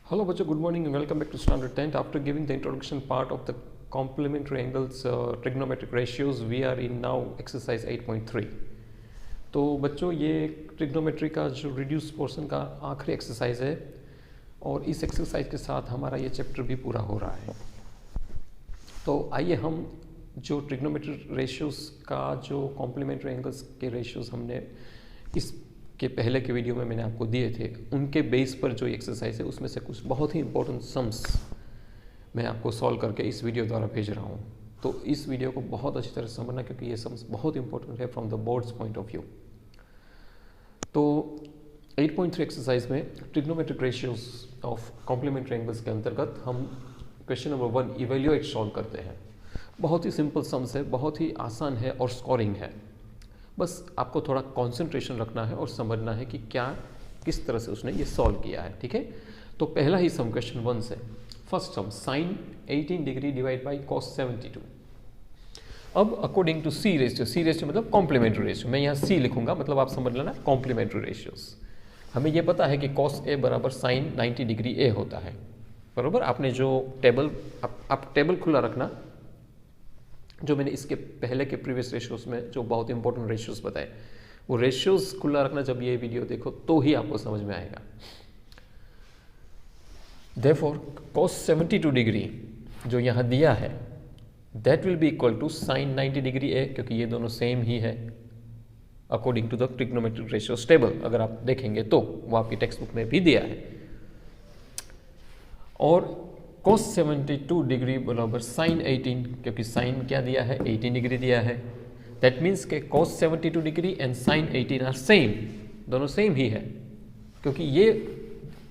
Hello, Bacha. Good morning and welcome back to Standard 10th. After giving the introduction part of the complementary angles, trigonometric ratios, we are in now exercise 8.3. तो बच्चों ये trigonometry का जो reduce portion का आखिरी exercise है और इस एक्सरसाइज के साथ हमारा ये चैप्टर भी पूरा हो रहा है। तो आइए हम जो ट्रिग्नोमेट्रिक रेशियोज़ का जो कॉम्प्लीमेंट्री एंगल्स के रेशियोज़ हमने इसके पहले के वीडियो में मैंने आपको दिए थे, उनके बेस पर जो एक्सरसाइज है उसमें से कुछ बहुत ही इंपॉर्टेंट सम्स मैं आपको सॉल्व करके इस वीडियो द्वारा भेज रहा हूँ। तो इस वीडियो को बहुत अच्छी तरह से समझना क्योंकि ये सम्स बहुत इंपॉर्टेंट है from the boards point of view. तो 8.3 एक्सरसाइज में trigonometric ratios of complementary angles के अंतर्गत हम क्वेश्चन नंबर 1 इवेल्युएट सॉल्व करते हैं। बहुत ही सिंपल सम्स है, बहुत ही आसान है और स्कोरिंग है। बस आपको थोड़ा कंसंट्रेशन रखना है और समझना है कि क्या किस तरह से उसने ये सॉल्व किया है। ठीक है, तो पहला ही सम क्वेश्चन 1 से first sum sine 18 degree divide by cos 72। अब अकॉर्डिंग टू सी रेशियो मतलब कॉम्प्लीमेंट्री रेशियो, मैं यहाँ सी लिखूंगा, मतलब आप समझ लेना कॉम्प्लीमेंट्री रेशियोज। हमें ये पता है कि कॉस ए बराबर साइन 90 डिग्री ए होता है, बराबर। आपने जो टेबल आप टेबल खुला रखना, जो मैंने इसके पहले के प्रीवियस रेशियोज में जो बहुत इंपॉर्टेंट रेशियोज बताए, वो रेशियोज खुला रखना जब ये वीडियो देखो तो ही आपको समझ में आएगा। Therefore, cos 72 डिग्री जो यहाँ दिया है that will be equal to sin 90 degree a, क्योंकि ये दोनों सेम ही है according to the trigonometric ratios table. अगर आप देखेंगे तो वो आपकी टेक्स्ट बुक में भी दिया है। और cos 72 डिग्री बराबर sin 18, क्योंकि sin क्या दिया है, 18 डिग्री दिया है। दैट मीन्स के cos 72 degree and sin 18 are same, दोनों सेम ही है, क्योंकि ये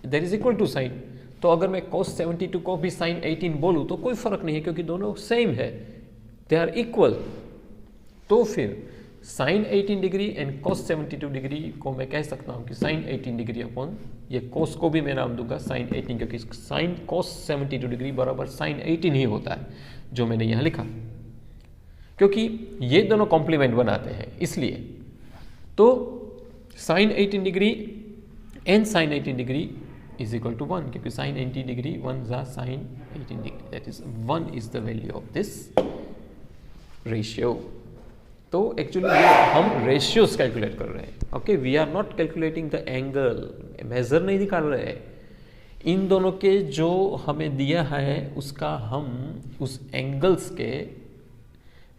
that is equal to sine. तो अगर मैं cos 72 को भी sin 18 बोलूँ तो कोई फर्क नहीं है, क्योंकि दोनों सेम है, दे आर इक्वल। तो फिर sin 18 degree and cos 72 degree को मैं कह सकता हूँ कि sin 18 डिग्री अपॉन ये cos को भी मैं नाम दूंगा sin 18, क्योंकि sin cos 72 डिग्री बराबर sin 18 ही होता है, जो मैंने यहाँ लिखा, क्योंकि ये दोनों कॉम्प्लीमेंट बनाते हैं इसलिए। तो sin 18 degree and sin 18 degree is equal to 1, क्योंकि sin 80 डिग्री 1 जा sin 18 degree, that is 1 is the value of this ratio। तो एक्चुअली हम रेशियोज कैलकुलेट कर रहे हैं। Okay, we are not calculating the angle, measure नहीं निकाल रहे हैं। इन दोनों के जो हमें दिया है उसका हम उस एंगल्स के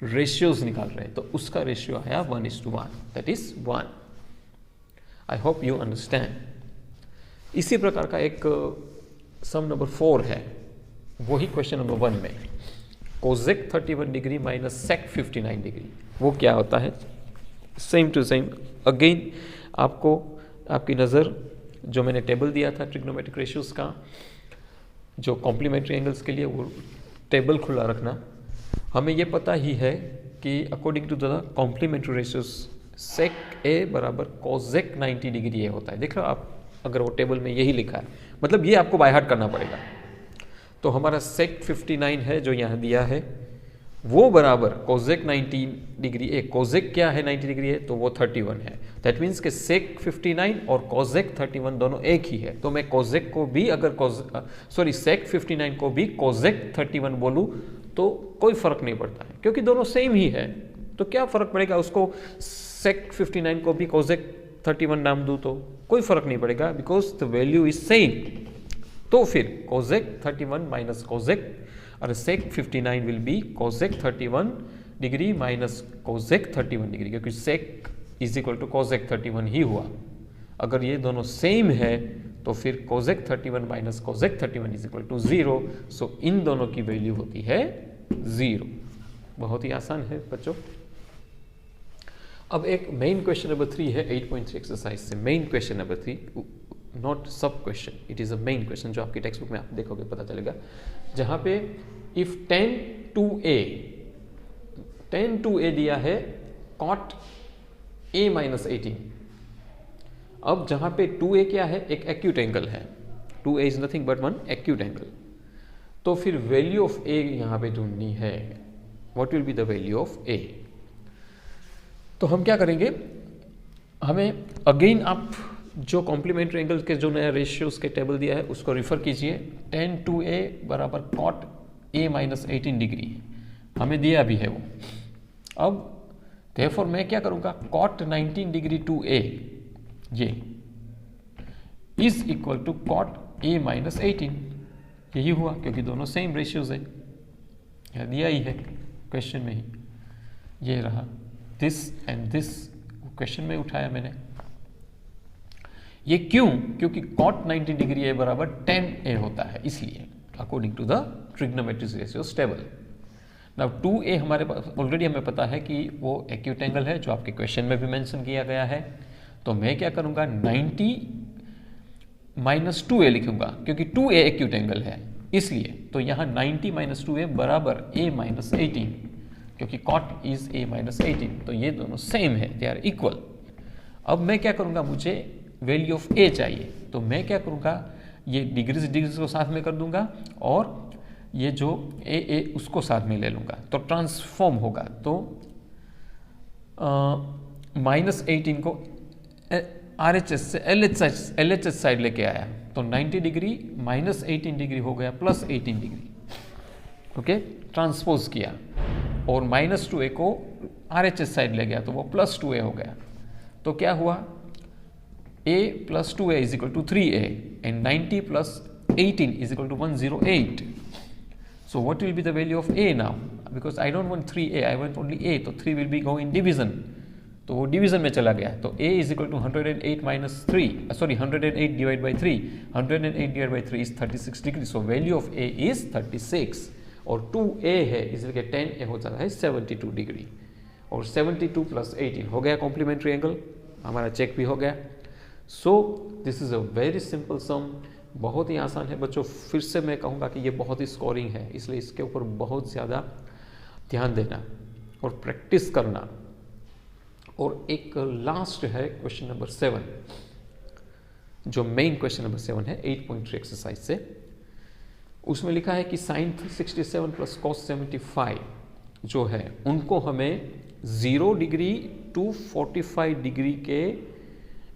रेशियोज निकाल रहे हैं। तो उसका रेशियो आया 1:1, that is 1। I hope you understand. इसी प्रकार का एक सम नंबर 4 है, वही क्वेश्चन नंबर 1 में cosec 31 degree minus sec 59 degree, वो क्या होता है, सेम टू सेम। अगेन आपको आपकी नज़र जो मैंने टेबल दिया था ट्रिग्नोमेट्रिक रेशियोज का जो कॉम्प्लीमेंट्री एंगल्स के लिए, वो टेबल खुला रखना। हमें ये पता ही है कि according to the complementary ratios sec A बराबर कोसेक 90 डिग्री ए होता है। देख रहे हो आप, अगर वो टेबल में यही लिखा है, मतलब ये आपको बाय हार्ट करना पड़ेगा। तो हमारा सेक 59 है जो यहाँ दिया है, वो बराबर कोसेक 90 डिग्री ए। कोसेक क्या है 90 डिग्री है, तो वो 31 है। दैट मीन्स के सेक 59 और कोसेक 31 दोनों एक ही है। तो मैं कोसेक को भी अगर सेक 59 को भी कोसेक 31 बोलूँ तो कोई फर्क नहीं पड़ता है, क्योंकि दोनों सेम ही है। तो क्या फर्क पड़ेगा, उसको सेक 59 को भी कोसेक 31 नाम दूँ तो कोई फर्क नहीं पड़ेगा, because the value is same. तो फिर कोसेक 31 माइनस कोसेक और sec 59 will be cosec 31 degree minus cosec 31 degree, क्योंकि sec is equal to cosec 31 ही हुआ। अगर ये दोनों सेम है तो फिर cosec 31 minus cosec 31 is equal to 0। So इन दोनों की वैल्यू होती है 0। बहुत ही आसान है बच्चों। अब एक मेन क्वेश्चन नंबर 3 है 8.3 एक्सरसाइज से। मेन क्वेश्चन नंबर 3, नॉट सब question, it is a main question, जो आपकी टेक्स्ट बुक में आप देखोगे पता चलेगा, जहाँ पे इफ 10 to a दिया है cot a माइनस 18। अब जहाँ पे 2a क्या है, एक एक्यूट एंगल है, 2a is nothing but one acute angle. तो फिर वैल्यू ऑफ a यहाँ पे ढूंढनी है। What will be the value of a? तो हम क्या करेंगे, हमें अगेन आप जो कॉम्प्लीमेंट्री एंगल के जो नया रेशियोज के टेबल दिया है उसको रिफर कीजिए। tan 2a बराबर cot a माइनस 18 डिग्री हमें दिया भी है वो। अब therefore मैं क्या करूँगा, cot 19 डिग्री 2a ये is equal to cot a minus 18, यही हुआ क्योंकि दोनों सेम रेशियोज है, यह दिया ही है क्वेश्चन में ही, ये रहा दिस एंड दिस क्वेश्चन में उठाया मैंने। ये क्यों, क्योंकि cot 90 डिग्री a बराबर tan a होता है, इसलिए according to the trigonometric ratios table. Now 2a हमारे पास ऑलरेडी हमें पता है कि वो एक्यूट एंगल है जो आपके क्वेश्चन में भी मेंशन किया गया है। तो मैं क्या करूंगा, 90 माइनस 2a लिखूंगा क्योंकि 2a एक्यूट एंगल है इसलिए। तो यहाँ 90 माइनस 2a बराबर a माइनस 18, क्योंकि cot इज a माइनस 18, तो ये दोनों सेम है, दे आर इक्वल। अब मैं क्या करूंगा, मुझे वैल्यू ऑफ a चाहिए, तो मैं क्या करूंगा, ये डिग्रीज को साथ में कर दूंगा और ये जो a उसको साथ में ले लूंगा, तो ट्रांसफॉर्म होगा। तो माइनस 18 को RHS से LHS साइड लेके आया, तो 90 डिग्री माइनस 18 डिग्री हो गया प्लस 18 डिग्री, ओके, ट्रांसपोज किया। और माइनस 2a को RHS साइड ले गया तो वो प्लस 2a हो गया। तो क्या हुआ, a plus 2a is equal to 3a and 90 plus 18 is equal to 108. So what will be the value of a now? Because I don't want 3a, I want only a, तो 3 will be go in division, तो वो division में चला गया। तो a is equal to 108 minus 3, sorry 108 divided by 3, 108 divided by 3 is 36 degree, so value of a is 36 और 2a है इसलिए 10a हो जाता है 72 डिग्री और 72 प्लस 18 हो गया कॉम्प्लीमेंट्री एंगल, हमारा चेक भी हो गया। So this is a very simple सम, बहुत ही आसान है बच्चों। फिर से मैं कहूँगा कि ये बहुत ही स्कोरिंग है, इसलिए इसके ऊपर बहुत ज़्यादा ध्यान देना और प्रैक्टिस करना। और एक लास्ट है क्वेश्चन नंबर 7, जो मेन क्वेश्चन नंबर 7 है 8.3 एक्सरसाइज से। उसमें लिखा है कि साइन 67 प्लस कॉस 75 जो है उनको हमें 0 डिग्री टू 45 डिग्री के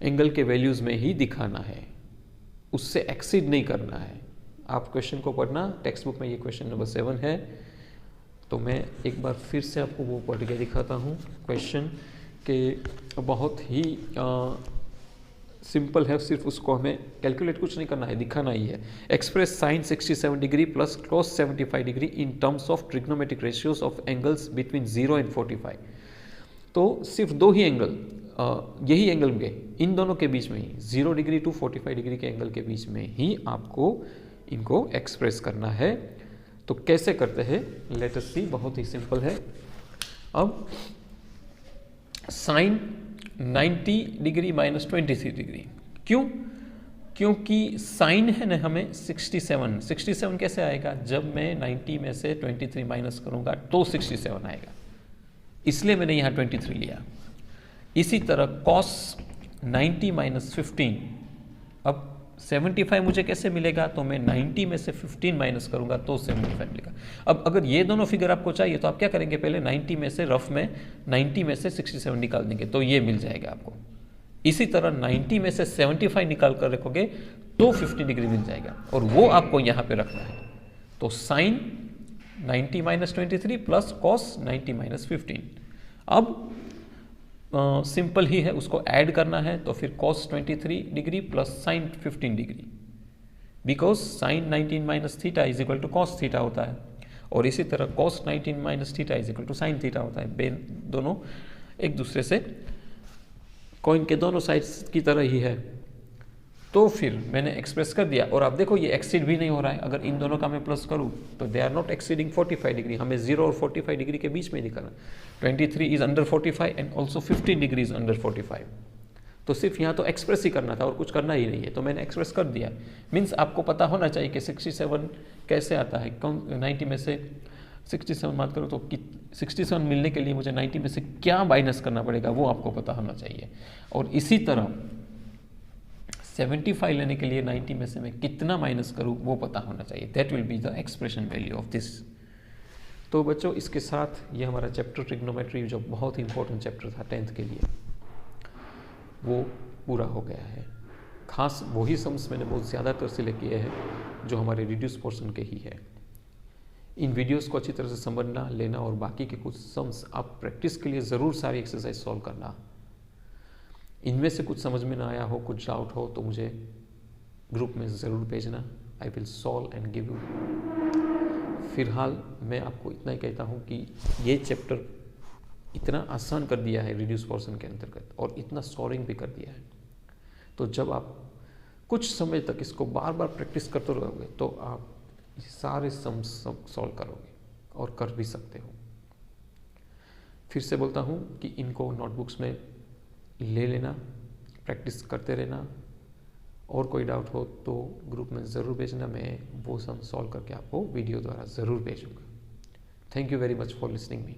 एंगल के वैल्यूज़ में ही दिखाना है, उससे एक्सीड नहीं करना है। आप क्वेश्चन को पढ़ना, टेक्स्ट बुक में ये क्वेश्चन नंबर 7 है। तो मैं एक बार फिर से आपको वो पढ़ के दिखाता हूँ क्वेश्चन के, बहुत ही सिंपल है, सिर्फ उसको हमें कैलकुलेट कुछ नहीं करना है, दिखाना ही है। Express sine 67 degree plus cos 75 degree in terms of trigonometric ratios of angles between 0 and 45। तो सिर्फ दो ही एंगल, यही एंगल के इन दोनों के बीच में ही 0 डिग्री टू 45 डिग्री के एंगल के बीच में ही आपको इनको एक्सप्रेस करना है। तो कैसे करते हैं, लेट अस सी, बहुत ही सिंपल है। अब साइन 90 डिग्री माइनस 23 डिग्री, क्यों, क्योंकि साइन है ना हमें 67 कैसे आएगा, जब मैं 90 में से 23 माइनस करूंगा तो 67 आएगा, इसलिए मैंने यहाँ 23 लिया। इसी तरह कॉस 90 माइनस 15, अब 75 मुझे कैसे मिलेगा, तो मैं 90 में से 15 माइनस करूंगा तो 75 मिलेगा। अब अगर ये दोनों फिगर आपको चाहिए तो आप क्या करेंगे, पहले 90 में से रफ में 90 में से 67 निकाल देंगे तो ये मिल जाएगा आपको। इसी तरह 90 में से 75 निकाल कर रखोगे तो 50 डिग्री मिल जाएगा और वो आपको यहाँ पे रखना है। तो sine 90 minus 23 plus cos 90 minus 15। अब सिंपल ही है, उसको ऐड करना है, तो फिर cos 23 degree plus sine 15 degree, because sine 19 minus theta is equal to cos theta होता है, और इसी तरह cos 19 minus theta is equal to sine theta होता है। दोनों एक दूसरे से कॉइन के दोनों साइड्स की तरह ही है। तो फिर मैंने एक्सप्रेस कर दिया और आप देखो ये एक्सीड भी नहीं हो रहा है। अगर इन दोनों का मैं प्लस करूँ तो they are not exceeding 45 degree, हमें 0 और 45 डिग्री के बीच में दिखाना। 23 is under 45 and also 15 degree is under 45। तो सिर्फ यहाँ तो एक्सप्रेस ही करना था और कुछ करना ही नहीं है, तो मैंने एक्सप्रेस कर दिया। मीन्स आपको पता होना चाहिए कि 67 कैसे आता है, 90 में से 67 बात करो तो 67 मिलने के लिए मुझे 90 में से क्या माइनस करना पड़ेगा वो आपको पता होना चाहिए। और इसी तरह 75 लेने के लिए 90 में से मैं कितना माइनस करूँ वो पता होना चाहिए। That will be the expression value of this. तो बच्चों इसके साथ ये हमारा चैप्टर ट्रिग्नोमेट्री जो बहुत ही इंपॉर्टेंट चैप्टर था 10th के लिए वो पूरा हो गया है। खास वही सम्स मैंने बहुत ज़्यादातर सिलेक्ट किए हैं जो हमारे रिड्यूस पोर्शन के ही है। इन वीडियोस को अच्छी तरह से समझना, लेना और बाकी के कुछ सम्स आप प्रैक्टिस के लिए ज़रूर सारी एक्सरसाइज सॉल्व करना। इनमें से कुछ समझ में ना आया हो, कुछ डाउट हो तो मुझे ग्रुप में ज़रूर भेजना। I will solve and give you. फिलहाल मैं आपको इतना ही कहता हूँ कि ये चैप्टर इतना आसान कर दिया है रिड्यूस पोर्शन के अंतर्गत और इतना सॉल्विंग भी कर दिया है, तो जब आप कुछ समय तक इसको बार बार प्रैक्टिस करते रहोगे तो आप सारे सम सॉल्व करोगे और कर भी सकते हो। फिर से बोलता हूँ कि इनको नोटबुक्स में ले लेना, प्रैक्टिस करते रहना, और कोई डाउट हो तो ग्रुप में ज़रूर भेजना। मैं वो सम सॉल्व करके आपको वीडियो द्वारा ज़रूर भेजूँगा। Thank you very much for listening me.